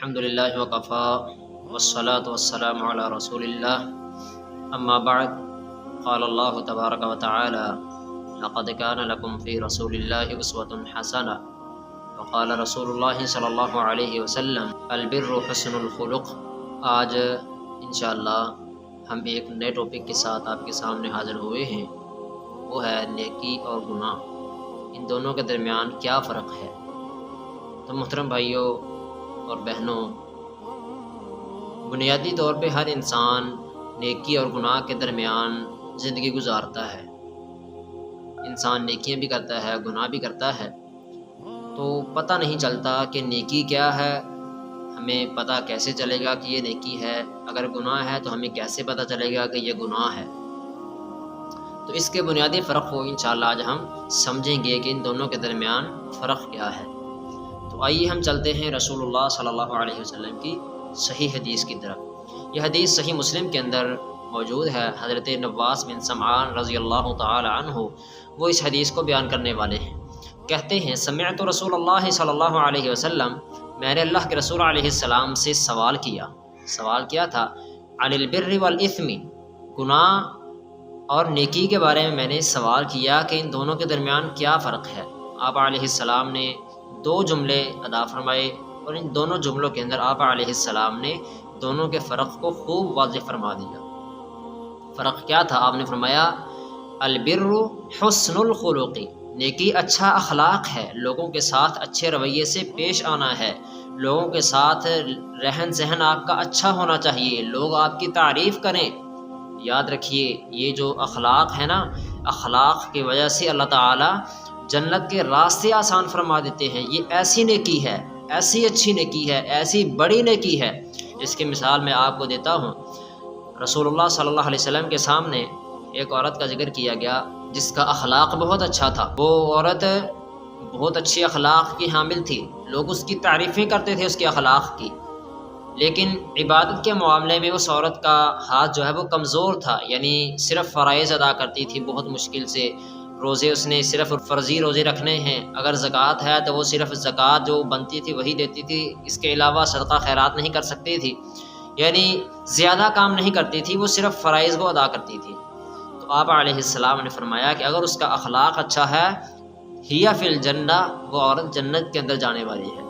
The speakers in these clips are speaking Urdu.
الحمدللہ وکفا والصلاة والسلام علی رسول اللہ اما بعد قال اللہ تبارک و تعالی لقد کان لکم فی رسول اللہ اسوۃ حسنہ وقال رسول اللہ صلی اللہ علیہ وسلم البر حسن الخلق۔ آج انشاءاللہ ہم ایک نئے ٹاپک کے ساتھ آپ کے سامنے حاضر ہوئے ہیں، وہ ہے نیکی اور گناہ، ان دونوں کے درمیان کیا فرق ہے۔ تو محترم بھائیوں اور بہنوں، بنیادی طور پہ ہر انسان نیکی اور گناہ کے درمیان زندگی گزارتا ہے۔ انسان نیکیاں بھی کرتا ہے، گناہ بھی کرتا ہے، تو پتہ نہیں چلتا کہ نیکی کیا ہے۔ ہمیں پتہ کیسے چلے گا کہ یہ نیکی ہے؟ اگر گناہ ہے تو ہمیں کیسے پتہ چلے گا کہ یہ گناہ ہے؟ تو اس کے بنیادی فرق کو انشاءاللہ آج ہم سمجھیں گے کہ ان دونوں کے درمیان فرق کیا ہے۔ تو آئیے ہم چلتے ہیں رسول اللہ صلی اللہ علیہ وسلم کی صحیح حدیث کی طرف۔ یہ حدیث صحیح مسلم کے اندر موجود ہے۔ حضرت نواس بن سمعان رضی اللہ تعالی عنہ وہ اس حدیث کو بیان کرنے والے ہیں۔ کہتے ہیں سمعت رسول اللہ صلی اللہ علیہ وسلم، میں نے اللہ کے رسول علیہ السلام سے سوال کیا تھا عن البر والاثم، گناہ اور نیکی کے بارے میں نے سوال کیا کہ ان دونوں کے درمیان کیا فرق ہے۔ آپ علیہ السلام نے دو جملے ادا فرمائے اور ان دونوں جملوں کے اندر آپ علیہ السلام نے دونوں کے فرق کو خوب واضح فرما دیا۔ فرق کیا تھا؟ آپ نے فرمایا البر حسن الخلق، نیکی اچھا اخلاق ہے، لوگوں کے ساتھ اچھے رویے سے پیش آنا ہے، لوگوں کے ساتھ رہن سہن آپ کا اچھا ہونا چاہیے، لوگ آپ کی تعریف کریں۔ یاد رکھیے یہ جو اخلاق ہے نا، اخلاق کی وجہ سے اللہ تعالی جنت کے راستے آسان فرما دیتے ہیں۔ یہ ایسی نیکی ہے، ایسی اچھی نیکی ہے، ایسی بڑی نیکی ہے، جس کی مثال میں آپ کو دیتا ہوں۔ رسول اللہ صلی اللہ علیہ وسلم کے سامنے ایک عورت کا ذکر کیا گیا جس کا اخلاق بہت اچھا تھا۔ وہ عورت بہت اچھی اخلاق کی حامل تھی، لوگ اس کی تعریفیں کرتے تھے اس کے اخلاق کی، لیکن عبادت کے معاملے میں اس عورت کا ہاتھ جو ہے وہ کمزور تھا، یعنی صرف فرائض ادا کرتی تھی بہت مشکل سے۔ روزے اس نے صرف فرضی روزے رکھنے ہیں، اگر زکوٰۃ ہے تو وہ صرف زکوٰۃ جو بنتی تھی وہی دیتی تھی، اس کے علاوہ صدقہ خیرات نہیں کر سکتی تھی، یعنی زیادہ کام نہیں کرتی تھی، وہ صرف فرائض کو ادا کرتی تھی۔ تو آپ علیہ السلام نے فرمایا کہ اگر اس کا اخلاق اچھا ہے ہی فی الجنہ، وہ عورت جنت کے اندر جانے والی ہے۔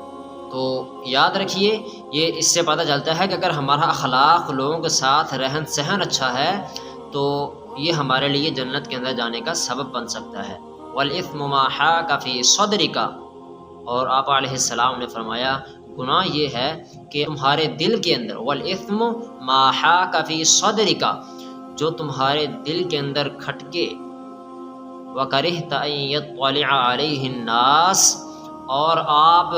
تو یاد رکھیے یہ اس سے پتہ چلتا ہے کہ اگر ہمارا اخلاق، لوگوں کے ساتھ رہن سہن اچھا ہے تو یہ ہمارے لیے جنت کے اندر جانے کا سبب بن سکتا ہے۔ والاثم ما حاک فی صدرک، اور آپ علیہ السلام نے فرمایا گناہ یہ ہے کہ تمہارے دل کے اندر، والاثم ما حاک فی صدرک، جو تمہارے دل کے اندر کھٹکے، وکرہت ان یطلع علیہ الناس، اور آپ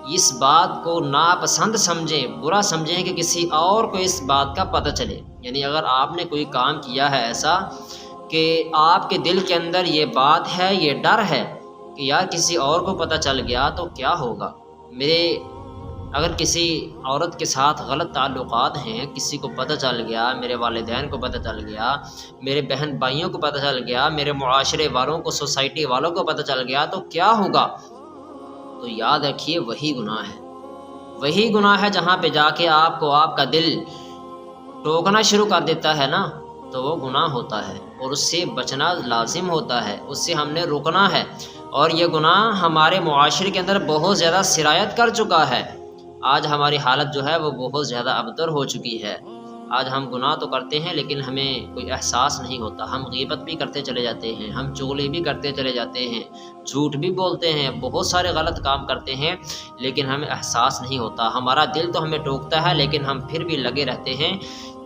اس بات کو ناپسند سمجھیں، برا سمجھیں کہ کسی اور کو اس بات کا پتہ چلے۔ یعنی اگر آپ نے کوئی کام کیا ہے ایسا کہ آپ کے دل کے اندر یہ بات ہے، یہ ڈر ہے کہ یار کسی اور کو پتہ چل گیا تو کیا ہوگا، اگر کسی عورت کے ساتھ غلط تعلقات ہیں، کسی کو پتہ چل گیا، میرے والدین کو پتہ چل گیا، میرے بہن بھائیوں کو پتہ چل گیا، میرے معاشرے والوں کو، سوسائٹی والوں کو پتہ چل گیا تو کیا ہوگا؟ تو یاد رکھیے وہی گناہ ہے جہاں پہ جا کے آپ کو آپ کا دل ٹوکنا شروع کر دیتا ہے نا، تو وہ گناہ ہوتا ہے اور اس سے بچنا لازم ہوتا ہے، اس سے ہم نے رکنا ہے۔ اور یہ گناہ ہمارے معاشرے کے اندر بہت زیادہ سرایت کر چکا ہے۔ آج ہماری حالت جو ہے وہ بہت زیادہ ابتر ہو چکی ہے۔ آج ہم گناہ تو کرتے ہیں لیکن ہمیں کوئی احساس نہیں ہوتا، ہم غیبت بھی کرتے چلے جاتے ہیں، ہم چغلی بھی کرتے چلے جاتے ہیں، جھوٹ بھی بولتے ہیں، بہت سارے غلط کام کرتے ہیں، لیکن ہمیں احساس نہیں ہوتا، ہمارا دل تو ہمیں ٹوکتا ہے لیکن ہم پھر بھی لگے رہتے ہیں۔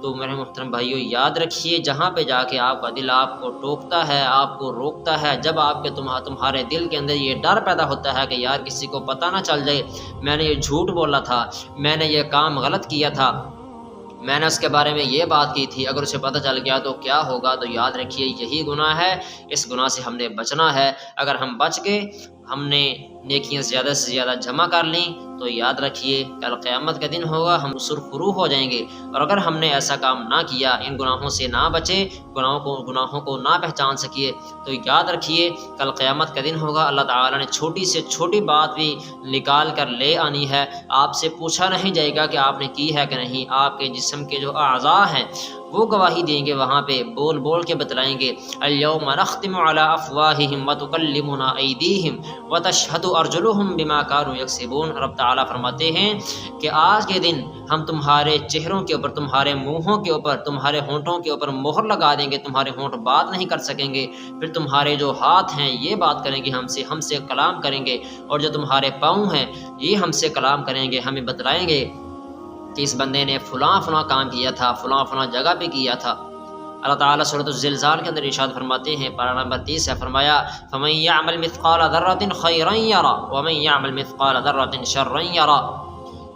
تو میرے محترم بھائیوں یاد رکھیے جہاں پہ جا کے آپ کا دل آپ کو ٹوکتا ہے، آپ کو روکتا ہے، جب آپ کے تمہارے دل کے اندر یہ ڈر پیدا ہوتا ہے کہ یار کسی کو پتہ نہ چل جائے میں نے یہ جھوٹ بولا تھا، میں نے یہ کام غلط کیا تھا، میں نے اس کے بارے میں یہ بات کی تھی، اگر اسے پتہ چل گیا تو کیا ہوگا؟ تو یاد رکھیے یہی گناہ ہے، اس گناہ سے ہم نے بچنا ہے۔ اگر ہم بچ گئے ہم نے نیکیاں زیادہ سے زیادہ جمع کر لیں تو یاد رکھیے کل قیامت کا دن ہوگا، ہم سرخرو ہو جائیں گے۔ اور اگر ہم نے ایسا کام نہ کیا، ان گناہوں سے نہ بچے، گناہوں کو نہ پہچان سکیے، تو یاد رکھیے کل قیامت کا دن ہوگا، اللہ تعالیٰ نے چھوٹی سے چھوٹی بات بھی نکال کر لے آنی ہے۔ آپ سے پوچھا نہیں جائے گا کہ آپ نے کی ہے کہ نہیں، آپ کے جسم کے جو اعضاء ہیں وہ گواہی دیں گے، وہاں پہ بول بول کے بتلائیں گے۔ الیوم نختم علی افواہہم وتکلمنا ایدیہم وتشہد ارجلہم بما کانوا یکسبون۔ رب تعالیٰ فرماتے ہیں کہ آج کے دن ہم تمہارے چہروں کے اوپر، تمہارے منہوں کے اوپر، تمہارے ہونٹوں کے اوپر مہر لگا دیں گے، تمہارے ہونٹ بات نہیں کر سکیں گے، پھر تمہارے جو ہاتھ ہیں یہ بات کریں گے، ہم سے کلام کریں گے، اور جو تمہارے پاؤں ہیں یہ ہم سے کلام کریں گے، ہمیں بتلائیں گے کہ اس بندے نے فلاں فلاں کام کیا تھا، فلاں فلاں جگہ پہ کیا تھا۔ اللہ تعالیٰ سورۃ الزلزال کے اندر ارشاد فرماتے ہیں، پارہ نمبر 30 ہے، فرمایا فَمَن يَعْمَلْ مِثْقَالَ ذَرَّةٍ خَيْرًا يَرَهُ وَمَن يَعْمَلْ مِثْقَالَ ذَرَّةٍ شَرًّا يَرَهُ۔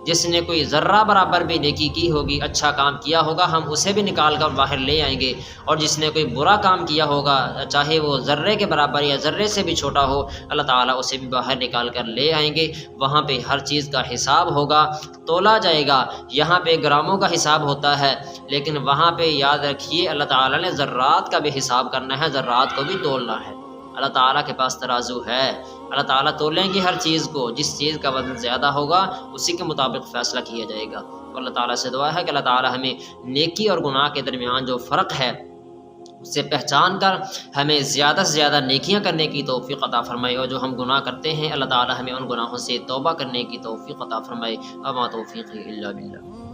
جس نے کوئی ذرہ برابر بھی نیکی کی ہوگی، اچھا کام کیا ہوگا، ہم اسے بھی نکال کر باہر لے آئیں گے، اور جس نے کوئی برا کام کیا ہوگا، چاہے وہ ذرے کے برابر یا ذرے سے بھی چھوٹا ہو، اللہ تعالیٰ اسے بھی باہر نکال کر لے آئیں گے۔ وہاں پہ ہر چیز کا حساب ہوگا، تولا جائے گا۔ یہاں پہ گراموں کا حساب ہوتا ہے، لیکن وہاں پہ یاد رکھیے اللہ تعالیٰ نے ذرات کا بھی حساب کرنا ہے، ذرات کو بھی تولنا ہے۔ اللہ تعالیٰ کے پاس ترازو ہے، اللہ تعالیٰ تولیں گے ہر چیز کو، جس چیز کا وزن زیادہ ہوگا اسی کے مطابق فیصلہ کیا جائے گا۔ تو اللہ تعالیٰ سے دعا ہے کہ اللہ تعالیٰ ہمیں نیکی اور گناہ کے درمیان جو فرق ہے اسے پہچان کر ہمیں زیادہ سے زیادہ نیکیاں کرنے کی توفیق عطا فرمائے، اور جو ہم گناہ کرتے ہیں اللہ تعالیٰ ہمیں ان گناہوں سے توبہ کرنے کی توفیق عطا فرمائے۔ اما توفیقی الا باللہ۔